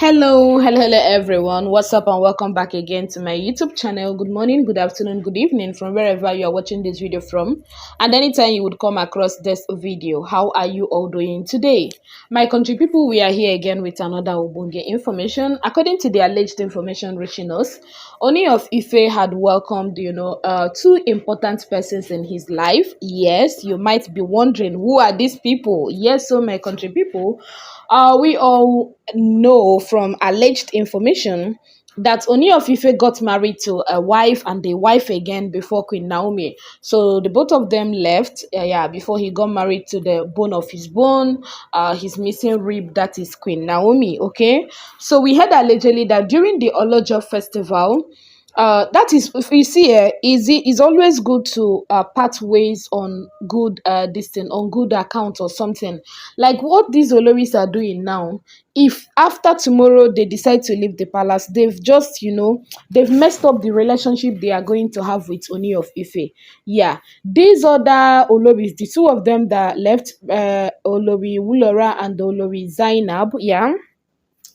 Hello, everyone. What's up, and welcome back again to my YouTube channel. Good morning, good afternoon, good evening from wherever you are watching this video from. And anytime you would come across this video, how are you all doing today? My country people, we are here again with another Obunge information. According to the alleged information reaching us, Oni of Ife had welcomed, two important persons in his life. Yes, you might be wondering, who are these people? Yes, so my country people, we all know from alleged information that Oni of Ife got married to a wife and a wife again before Queen Naomi. So the both of them left, before he got married to the bone of his bone, his missing rib, that is Queen Naomi. Okay, so we heard allegedly that during the Olojo festival, that is, if you see, easy is always good to part ways on good this thing, on good account or something like what these oloris are doing now. If after tomorrow they decide to leave the palace, they've just, they've messed up the relationship they are going to have with Oni of Ife. Yeah, these other oloris, the two of them that left, Olori Wulora and Olori Zainab, yeah,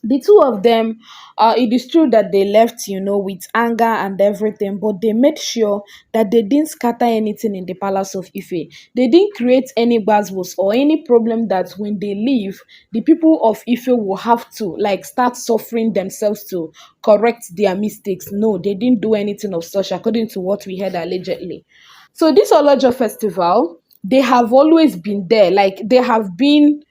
the two of them, it is true that they left, with anger and everything, but they made sure that they didn't scatter anything in the palace of Ife. They didn't create any buzzwords or any problem that when they leave, the people of Ife will have to like start suffering themselves to correct their mistakes. No, they didn't do anything of such, according to what we heard allegedly. So this Olojo festival, they have always been there. Like they have been,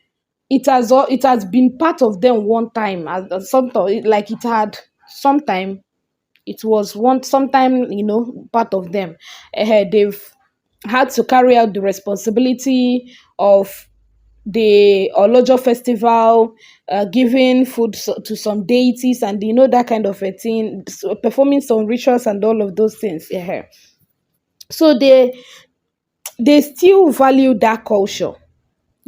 it has been part of them one time, as sometime, like it had sometime, it was one sometime, part of them. They've had to carry out the responsibility of the Olojo festival, giving food to some deities, and that kind of a thing, so performing some rituals and all of those things. So they still value that culture.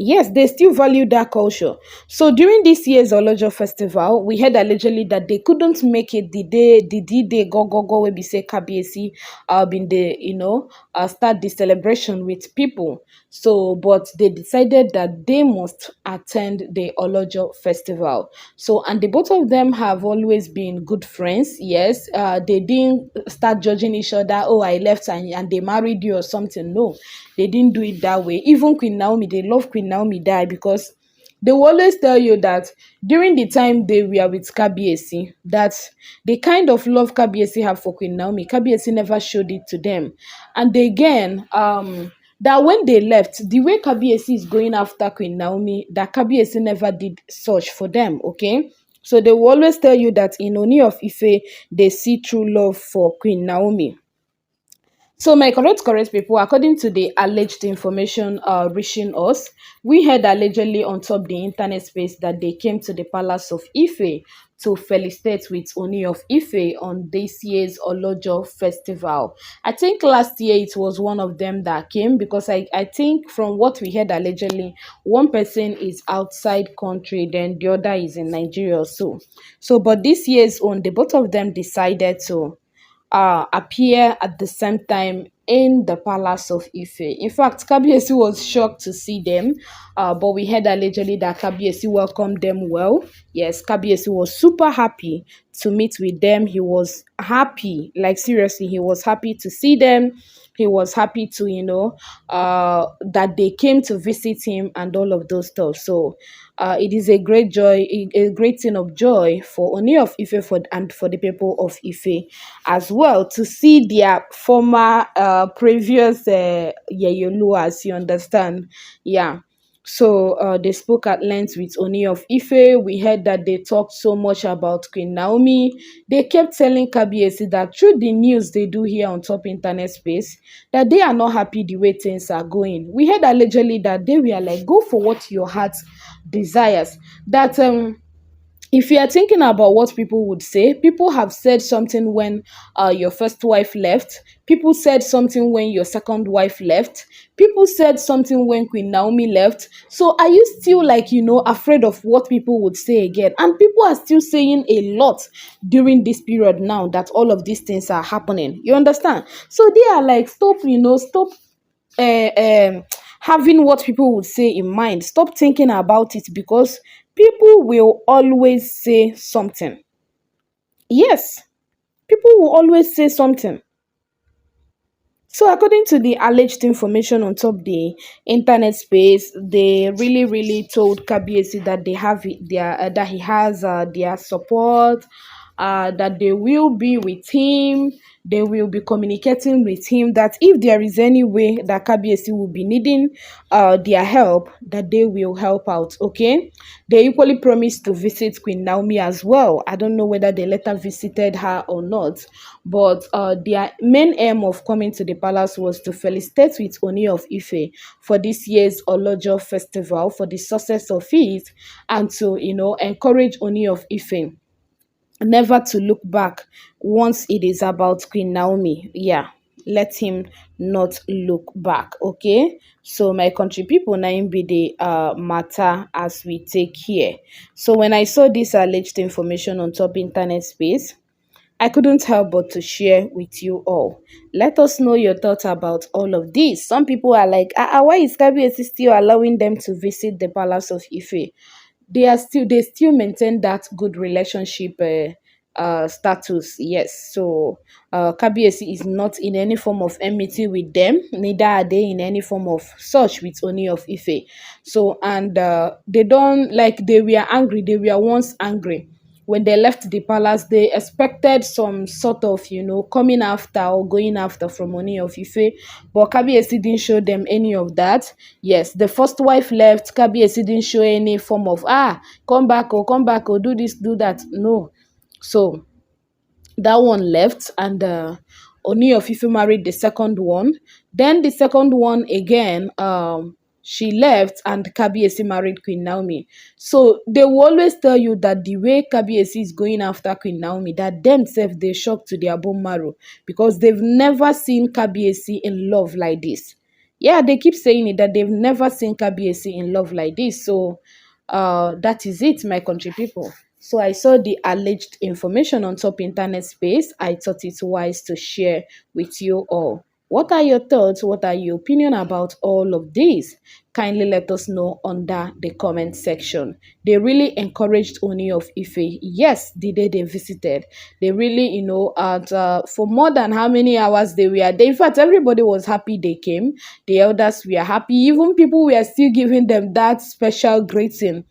Yes, they still value that culture. So during this year's Olojo festival, we heard allegedly that they couldn't make it the D-Day go where we say Kabiesi been the start the celebration with people. So but they decided that they must attend the Olojo festival. So and the both of them have always been good friends. Yes, they didn't start judging each other. Oh, I left and they married you or something. No, they didn't do it that way. Even Queen Naomi, they love Queen Naomi die because they will always tell you that during the time they were with Kabiesi, that the kind of love Kabiesi have for Queen Naomi, Kabiesi never showed it to them. And again, that when they left, the way Kabiesi is going after Queen Naomi, that Kabiesi never did such for them, okay? So they will always tell you that in Oni of Ife, they see true love for Queen Naomi. So my correct people, according to the alleged information reaching us, we heard allegedly on top the internet space that they came to the palace of Ife to felicitate with Oni of Ife on this year's Olojo festival. I think last year it was one of them that came, because I think from what we heard allegedly, one person is outside country, then the other is in Nigeria or so. So but this year's own, the both of them decided to appear at the same time in the palace of Ife. In fact, Kabiesi was shocked to see them, but we heard allegedly that Kabiesi welcomed them well. Yes, Kabiesi was super happy to meet with them. He was happy, like seriously, he was happy to see them. He was happy to, that they came to visit him and all of those stuff. So it is a great joy, a great thing of joy for Oni of Ife and for the people of Ife as well, to see their former previous Yeyolu, as you understand. Yeah. So they spoke at length with Oni of Ife. We heard that they talked so much about Queen Naomi. They kept telling Kabiesi that through the news they do here on top internet space, that they are not happy the way things are going. We heard allegedly that they were like, go for what your heart desires. That if you are thinking about what people would say, people have said something when your first wife left. People said something when your second wife left. People said something when Queen Naomi left. So are you still like, afraid of what people would say again? And people are still saying a lot during this period now that all of these things are happening. You understand? So they are like, stop uh, um, having what people would say in mind. Stop thinking about it, because people will always say something. Yes, people will always say something. So, according to the alleged information on top the internet space, they really, really told Kabiesi that they have their that he has their support, that they will be with him. They will be communicating with him. That if there is any way that Kabiesi will be needing their help, that they will help out. Okay, they equally promised to visit Queen Naomi as well. I don't know whether they later visited her or not, but their main aim of coming to the palace was to felicitate with Oni of Ife for this year's Olojo festival, for the success of it, and to, encourage Oni of Ife never to look back once it is about Queen Naomi. Yeah, let him not look back. Okay, so my country people, na im be the matter as we take here. So when I saw this alleged information on top internet space, I couldn't help but to share with you all. Let us know your thoughts about all of this. Some people are like, why is Kabiyesi still allowing them to visit the palace of Ife? They still maintain that good relationship status. Yes, so Kabiyesi is not in any form of enmity with them, neither are they in any form of such with Oni of Ife. So, and they don't, like, they were angry, they were once angry when they left the palace. They expected some sort of, coming after or going after from Oni of Ife, but Kabiyesi didn't show them any of that. Yes, the first wife left, Kabiyesi didn't show any form of, come back, or do this, do that. No. So that one left, and Oni of Ife married the second one. Then the second one again, she left, and Kabiyesi married Queen Naomi. So they will always tell you that the way Kabiyesi is going after Queen Naomi, that themselves they shocked to their bone marrow, because they've never seen Kabiyesi in love like this. Yeah, they keep saying it, that they've never seen Kabiyesi in love like this. So that is it, my country people. So I saw the alleged information on top internet space. I thought it wise to share with you all. What are your thoughts? What are your opinion about all of this? Kindly let us know under the comment section. They really encouraged Oni of Ife. Yes, the day they visited, they really, at for more than how many hours they were there. In fact, everybody was happy they came. The elders were happy. Even people were still giving them that special greeting.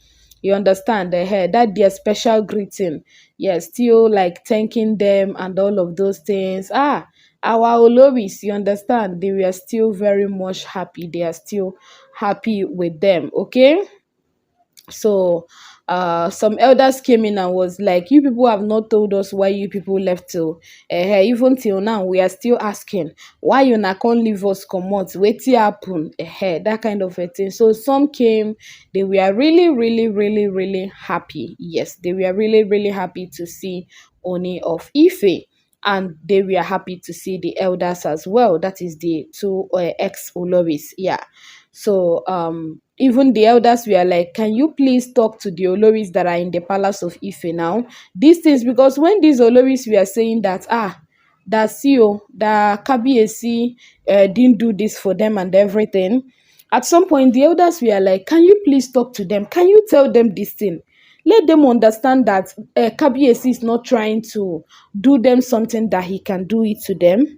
You understand? That their special greeting. Yeah, still like thanking them and all of those things. Our Oloris, you understand? They were still very much happy. They are still happy with them. Okay. So some elders came in and was like, you people have not told us why you people left till even till now we are still asking why you not can't leave us comot, wetin happen, that kind of a thing. So some came, they were really, really, really, really happy. Yes, they were really, really happy to see Oni of Ife, and they were happy to see the elders as well. That is the two ex Oloris. Yeah. So even the elders were like, can you please talk to the Oloris that are in the palace of Ife now? These things, because when these Oloris were saying that, that CEO, that Kabiyesi didn't do this for them and everything, at some point the elders were like, can you please talk to them? Can you tell them this thing? Let them understand that Kabiyesi is not trying to do them something that he can do it to them.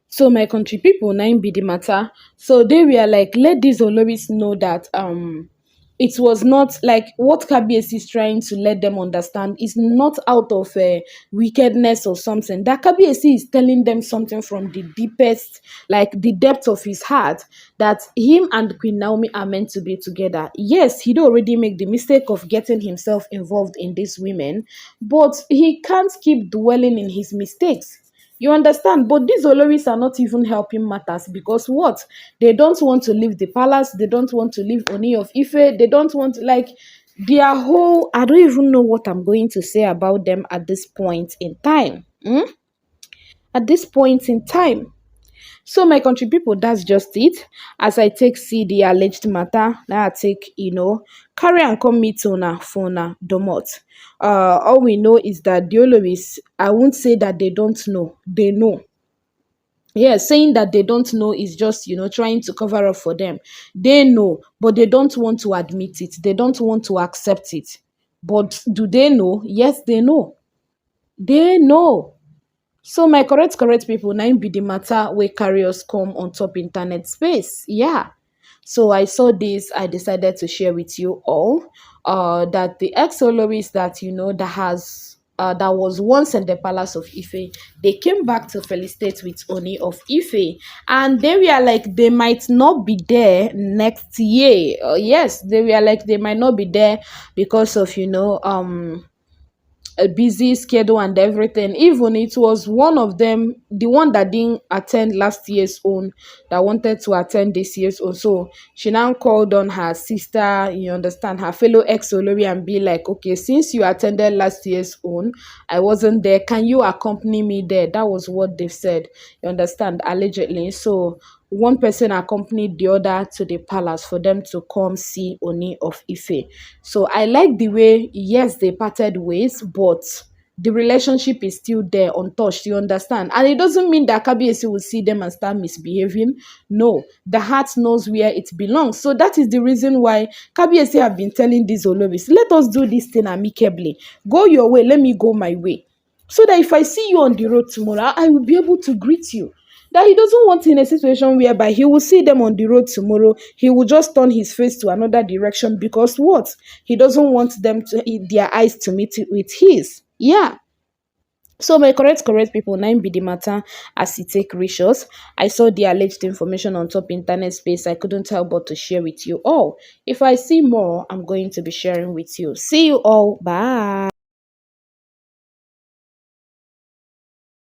So my country people, na im be the matter. So they were like, let these Oloris know that it was not like what Kabiyesi is trying to let them understand is not out of wickedness or something. That Kabiyesi is telling them something from the deepest, like the depth of his heart, that him and Queen Naomi are meant to be together. Yes, he'd already made the mistake of getting himself involved in these women, but he can't keep dwelling in his mistakes. You understand? But these Oloris are not even helping matters, because what? They don't want to leave the palace. They don't want to leave Oni of Ife. They don't want to, like, their whole, I don't even know what I'm going to say about them at this point in time. At this point in time. So my country people, that's just it. As I take see the alleged matter, now I take, carry and come meet una for una domot. All we know is that the Oloris, I won't say that they don't know. They know. Yeah, saying that they don't know is just, trying to cover up for them. They know, but they don't want to admit it. They don't want to accept it. But do they know? Yes, they know. They know. So my correct people, na im be the matter wey carry us come on top internet space. Yeah. So I saw this, I decided to share with you all that the ex-Oloris that that was once in the palace of Ife, they came back to felicitate with Oni of Ife, and they were like they might not be there next year. Yes, they were like they might not be there because of a busy schedule and everything. Even it was one of them, the one that didn't attend last year's own, that wanted to attend this year's own. So she now called on her sister, you understand, her fellow ex-Olori, and be like, okay, since you attended last year's own, I wasn't there. Can you accompany me there? That was what they said. You understand, allegedly. So one person accompanied the other to the palace for them to come see Oni of Ife. So I like the way, yes, they parted ways, but the relationship is still there untouched, you understand? And it doesn't mean that Kabiyesi will see them and start misbehaving. No, the heart knows where it belongs. So that is the reason why Kabiyesi have been telling these Oloris, let us do this thing amicably. Go your way, let me go my way. So that if I see you on the road tomorrow, I will be able to greet you. That he doesn't want in a situation whereby he will see them on the road tomorrow, he will just turn his face to another direction because what? He doesn't want them to their eyes to meet with his. Yeah. So my correct people, nine be the matter as it take rishos. I saw the alleged information on top internet space. I couldn't help but to share with you all. If I see more, I'm going to be sharing with you. See you all. Bye.